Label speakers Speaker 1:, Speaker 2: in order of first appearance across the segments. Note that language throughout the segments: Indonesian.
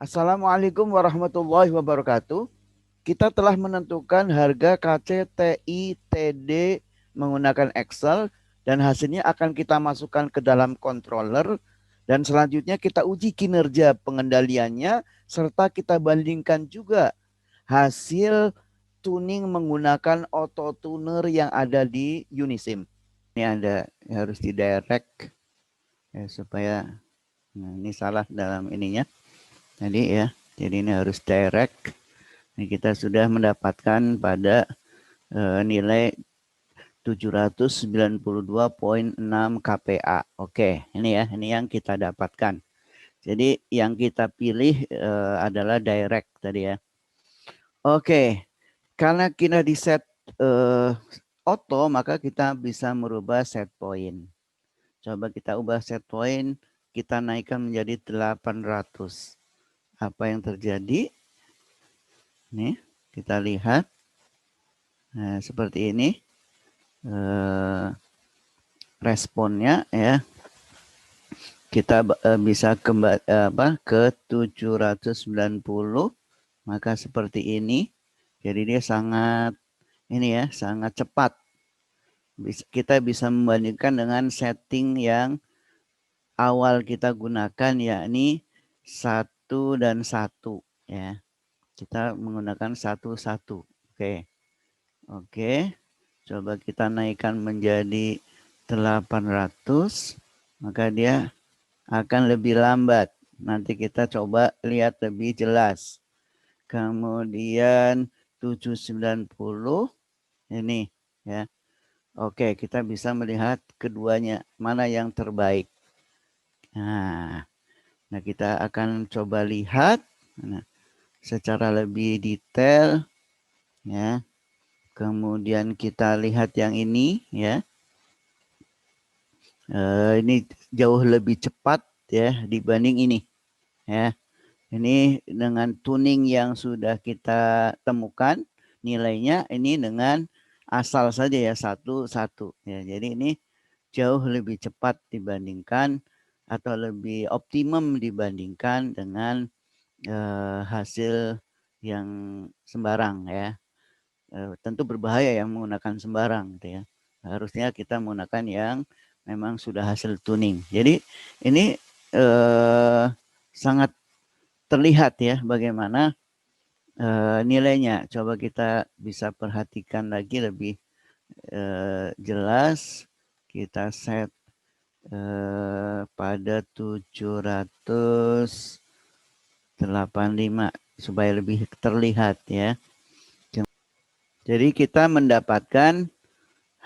Speaker 1: Assalamualaikum warahmatullahi wabarakatuh. Kita telah menentukan harga KCTI TD menggunakan Excel dan hasilnya akan kita masukkan ke dalam controller dan selanjutnya kita uji kinerja pengendaliannya serta kita bandingkan juga hasil tuning menggunakan auto tuner yang ada di Unisim. Ini ada harus didirect supaya ini salah dalam ininya. Tadi ya, jadi ini harus direct. Ini kita sudah mendapatkan pada nilai 792,6 KPA. Oke, ini ya, ini yang kita dapatkan. Jadi yang kita pilih adalah direct tadi ya. Oke, karena kita di set auto, maka kita bisa merubah set point. Coba kita ubah set point, kita naikkan menjadi 800. Apa yang terjadi? Nih, kita lihat. Nah, seperti ini. Responnya ya. Kita bisa kembali ke 790. Maka seperti ini. Jadi dia sangat ini ya, sangat cepat. Kita bisa membandingkan dengan setting yang awal kita gunakan, yakni 1 dan 1 ya. Kita menggunakan 1. Oke. Oke. Coba kita naikkan menjadi 800, maka dia akan lebih lambat. Nanti kita coba lihat lebih jelas. Kemudian 790 ini ya. Oke, kita bisa melihat keduanya mana yang terbaik. Nah, kita akan coba lihat secara lebih detail ya. Kemudian kita lihat yang ini ya. Ini jauh lebih cepat ya dibanding ini ya. Ini dengan tuning yang sudah kita temukan nilainya, ini dengan asal saja ya 1 ya. Jadi ini jauh lebih cepat dibandingkan atau lebih optimum dibandingkan dengan hasil yang sembarang ya. Tentu berbahaya yang menggunakan sembarang gitu ya. Harusnya kita menggunakan yang memang sudah hasil tuning. Jadi ini sangat terlihat ya bagaimana nilainya. Coba kita bisa perhatikan lagi lebih jelas. Kita set pada 785 supaya lebih terlihat ya. Jadi kita mendapatkan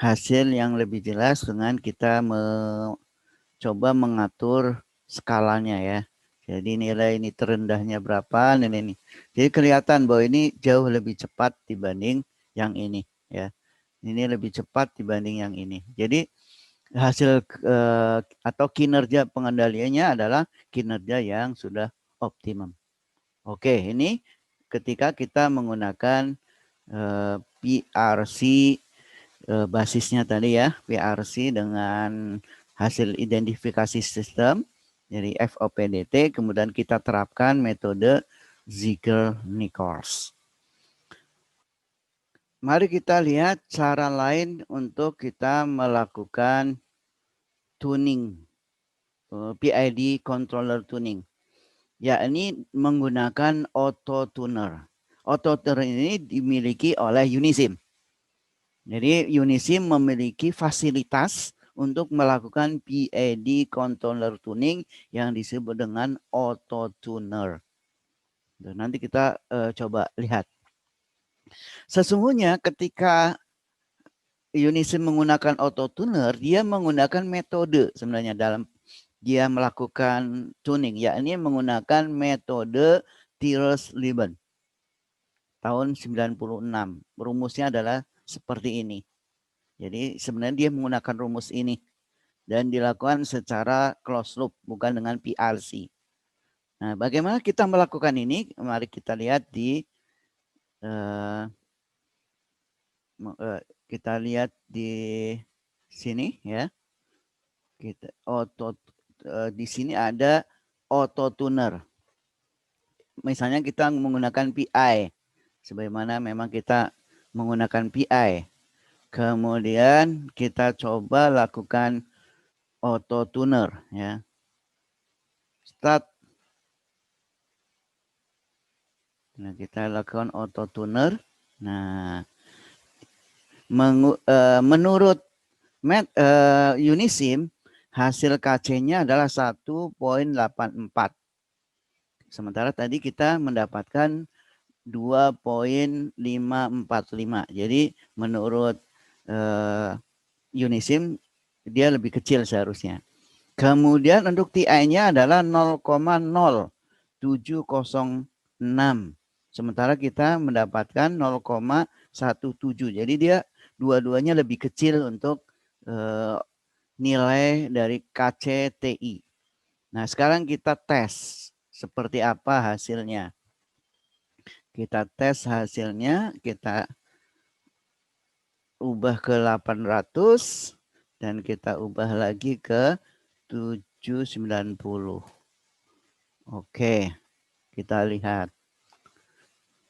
Speaker 1: hasil yang lebih jelas dengan kita coba mengatur skalanya ya. Jadi nilai ini terendahnya berapa, nilai ini. Jadi kelihatan bahwa ini jauh lebih cepat dibanding yang ini ya. Ini lebih cepat dibanding yang ini. Jadi hasil atau kinerja pengendaliannya adalah kinerja yang sudah optimum. Oke, ini ketika kita menggunakan PRC basisnya tadi ya, PRC dengan hasil identifikasi sistem dari FOPDT, kemudian kita terapkan metode Ziegler-Nichols. Mari kita lihat cara lain untuk kita melakukan tuning, PID controller tuning, yakni menggunakan auto tuner. Auto tuner ini dimiliki oleh Unisim. Jadi Unisim memiliki fasilitas untuk melakukan PID controller tuning yang disebut dengan auto tuner. Nanti kita coba lihat. Sesungguhnya ketika Unisim menggunakan auto tuner, dia menggunakan metode sebenarnya dalam dia melakukan tuning, yakni menggunakan metode Tierce-Lieben tahun 96. Rumusnya adalah seperti ini. Jadi sebenarnya dia menggunakan rumus ini dan dilakukan secara closed loop, bukan dengan PLC. Nah, bagaimana kita melakukan ini? Mari kita lihat di kita lihat di sini ya. Kita di sini ada auto tuner. misalnya kita menggunakan PI, sebagaimana memang kita menggunakan PI. Kemudian kita coba lakukan auto tuner ya. Start. Nah, kita lakukan auto tuner. Nah, menurut Unisim hasil KC-nya adalah 1,84. Sementara tadi kita mendapatkan 2,545. Jadi menurut Unisim dia lebih kecil seharusnya. Kemudian untuk TI-nya adalah 0,0706. Sementara kita mendapatkan 0,17. Jadi dia dua-duanya lebih kecil untuk nilai dari KCTI. Nah, sekarang kita tes seperti apa hasilnya. Kita tes hasilnya, kita ubah ke 800 dan kita ubah lagi ke 790. Oke, kita lihat.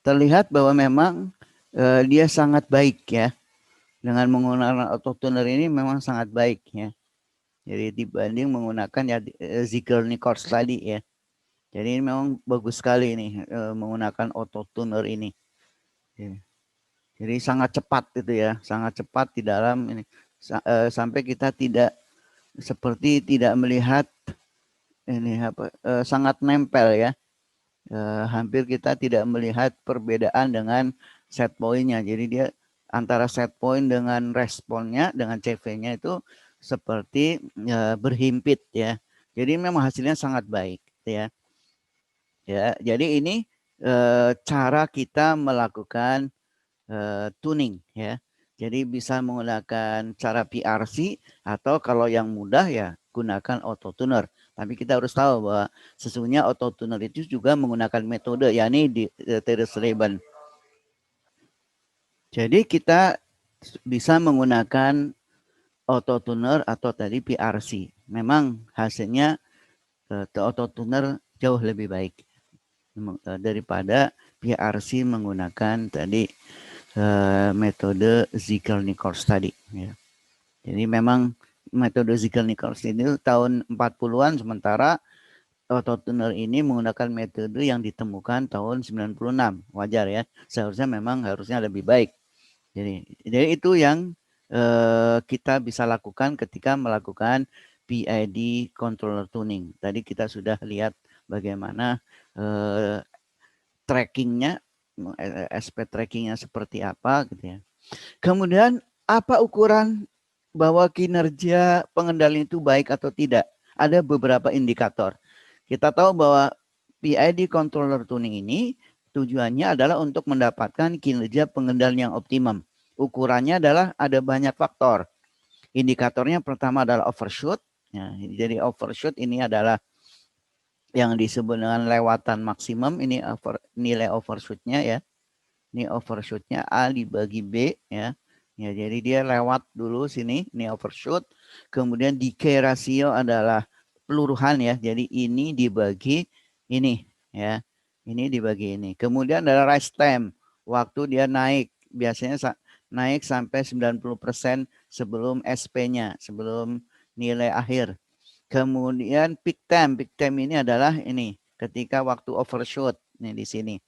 Speaker 1: Terlihat bahwa memang dia sangat baik ya. Dengan menggunakan autotuner ini memang sangat baik ya. Jadi dibanding menggunakan ya Ziegler-Nichols tadi ya. Jadi ini memang bagus sekali ini menggunakan autotuner ini. Jadi sangat cepat itu ya, sangat cepat di dalam ini sampai kita tidak seperti tidak melihat ini apa sangat nempel ya. Hampir kita tidak melihat perbedaan dengan set point-nya. Jadi dia antara set point dengan responnya dengan CV-nya itu seperti berhimpit ya. Jadi memang hasilnya sangat baik ya. Ya, jadi ini cara kita melakukan tuning ya. Jadi bisa menggunakan cara PRC atau kalau yang mudah ya gunakan auto tuner. Tapi kita harus tahu bahwa sesungguhnya auto tuner itu juga menggunakan metode yakni di Dirichlet. Jadi kita bisa menggunakan auto tuner atau tadi PRC. Memang hasilnya auto tuner jauh lebih baik daripada PRC menggunakan tadi metode Ziegler-Nichols tadi. Ya. Jadi memang metode Ziegler-Nichols ini tahun 40-an, sementara autotuner ini menggunakan metode yang ditemukan tahun 96. Wajar ya, seharusnya memang harusnya lebih baik. Jadi itu yang kita bisa lakukan ketika melakukan PID controller tuning. Tadi kita sudah lihat bagaimana trackingnya, SP trackingnya seperti apa gitu ya. Kemudian apa ukuran bahwa kinerja pengendalian itu baik atau tidak? Ada beberapa indikator. Kita tahu bahwa PID controller tuning ini tujuannya adalah untuk mendapatkan kinerja pengendalian yang optimum. Ukurannya adalah ada banyak faktor. Indikatornya pertama adalah overshoot. Ya, jadi overshoot ini adalah yang disebut dengan lewatan maksimum. Ini nilai overshootnya ya. Ini overshootnya A dibagi B ya. Ya, jadi dia lewat dulu sini, ini overshoot. Kemudian decay ratio adalah peluruhan ya. Jadi ini dibagi ini ya. Ini dibagi ini. Kemudian ada rise time, waktu dia naik. Biasanya naik sampai 90% sebelum SP-nya, sebelum nilai akhir. Kemudian peak time ini adalah ini ketika waktu overshoot nih di sini.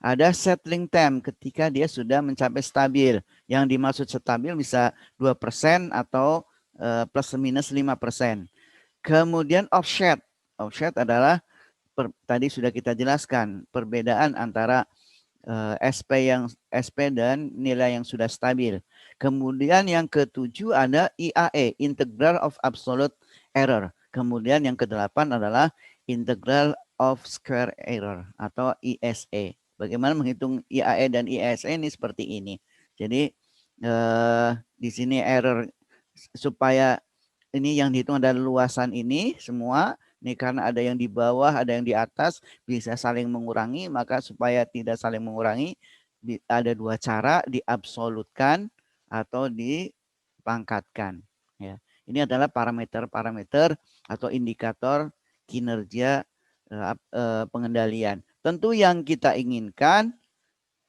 Speaker 1: Ada settling time ketika dia sudah mencapai stabil. Yang dimaksud stabil bisa 2% atau plus minus 5%. Kemudian offset. Offset adalah tadi sudah kita jelaskan perbedaan antara SP dan nilai yang sudah stabil. Kemudian yang ketujuh ada IAE, Integral of Absolute Error. Kemudian yang kedelapan adalah Integral of Square Error atau ISE. Bagaimana menghitung IAE dan ISE ini seperti ini. Jadi di sini error supaya ini yang dihitung adalah luasan ini semua. Ini karena ada yang di bawah, ada yang di atas, bisa saling mengurangi. Maka supaya tidak saling mengurangi, ada dua cara, diabsolutkan atau dipangkatkan. Ya. Ini adalah parameter-parameter atau indikator kinerja pengendalian. Tentu yang kita inginkan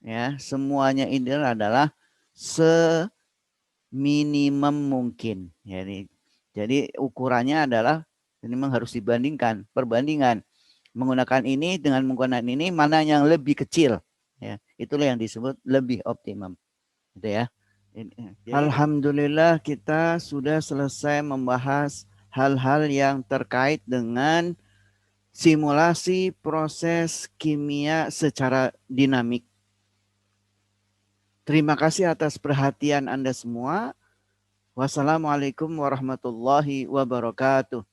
Speaker 1: ya semuanya ini adalah seminimum mungkin. Jadi ukurannya adalah ini memang harus dibandingkan, perbandingan menggunakan ini dengan menggunakan ini mana yang lebih kecil. Ya, itulah yang disebut lebih optimum. Gitu ya. Alhamdulillah kita sudah selesai membahas hal-hal yang terkait dengan simulasi proses kimia secara dinamik. Terima kasih atas perhatian Anda semua. Wassalamualaikum warahmatullahi wabarakatuh.